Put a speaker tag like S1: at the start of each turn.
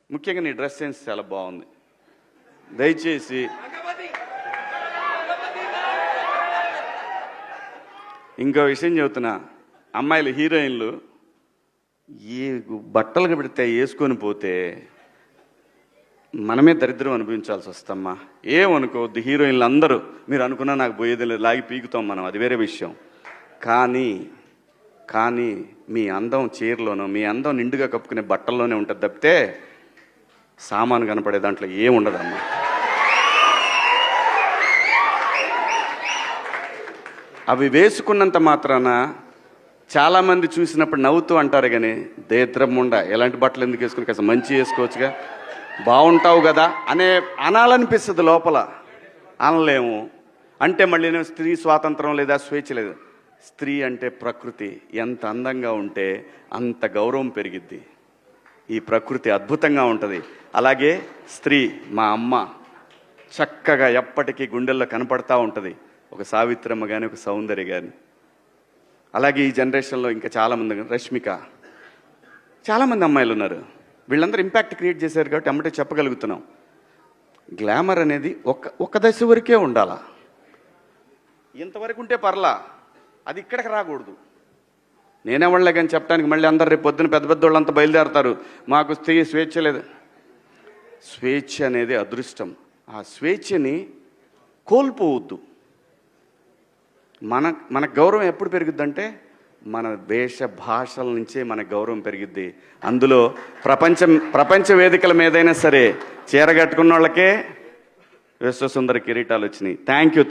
S1: ముఖ్యంగా నీ dress sense చాలా బాగుంది. దయచేసి ఇంకో విషయం చెబుతున్నా, అమ్మాయిలు హీరోయిన్లు ఈ బట్టలు పెడితే వేసుకొని పోతే మనమే దరిద్రం అనుభవించాల్సి వస్తమ్మా. ఏమనుకోవద్దు, హీరోయిన్లు అందరూ మీరు అనుకున్నా నాకు పోయేది లేదు, లాగి పీకుతాం మనం, అది వేరే విషయం. కానీ మీ అందం చీరలోనో మీ అందం నిండుగా కప్పుకునే బట్టల్లోనే ఉంటుంది తప్పితే సామాను కనపడే దాంట్లో ఏముండదమ్మా. అవి వేసుకున్నంత మాత్రాన చాలామంది చూసినప్పుడు నవ్వుతూ అంటారు, కానీ దేత్రముండ ఎలాంటి బట్టలు ఎందుకు వేసుకుని కాస్త మంచి వేసుకోవచ్చుగా, బాగుంటావు కదా అనాలనిపిస్తుంది లోపల. అనలేము. అంటే మళ్ళీ స్త్రీ స్వాతంత్రం లేదా, స్వేచ్ఛ లేదు. స్త్రీ అంటే ప్రకృతి, ఎంత అందంగా ఉంటే అంత గౌరవం పెరిగిద్ది. ఈ ప్రకృతి అద్భుతంగా ఉంటుంది. అలాగే స్త్రీ మా అమ్మ చక్కగా ఎప్పటికీ గుండెల్లో కనపడతా ఉంటుంది, ఒక సావిత్రమ్మ కానీ ఒక సౌందర్య కానీ. అలాగే ఈ జనరేషన్లో ఇంకా చాలామంది, రష్మిక, చాలామంది అమ్మాయిలు ఉన్నారు. వీళ్ళందరూ ఇంపాక్ట్ క్రియేట్ చేశారు కాబట్టి అమ్మటే చెప్పగలుగుతున్నాం. గ్లామర్ అనేది ఒక దశ వరకే ఉండాలా, ఇంతవరకు ఉంటే పర్లా, అది ఇక్కడికి రాకూడదు. నేనేవాళ్ళే కానీ చెప్పడానికి మళ్ళీ అందరు రేపు పొద్దున పెద్ద పెద్ద వాళ్ళంతా బయలుదేరతారు, మాకు స్త్రీ స్వేచ్ఛ లేదు. స్వేచ్ఛ అనేది అదృష్టం. ఆ స్వేచ్ఛని కోల్పోవద్దు. మన గౌరవం ఎప్పుడు పెరుగుద్దంటే మన వేష భాషల నుంచే మన గౌరవం పెరిగిద్ది. అందులో ప్రపంచ వేదికల మీదైనా సరే చీర కట్టుకున్న వాళ్ళకే విశ్వసుందర కిరీటాలు వచ్చినాయి. Thank you.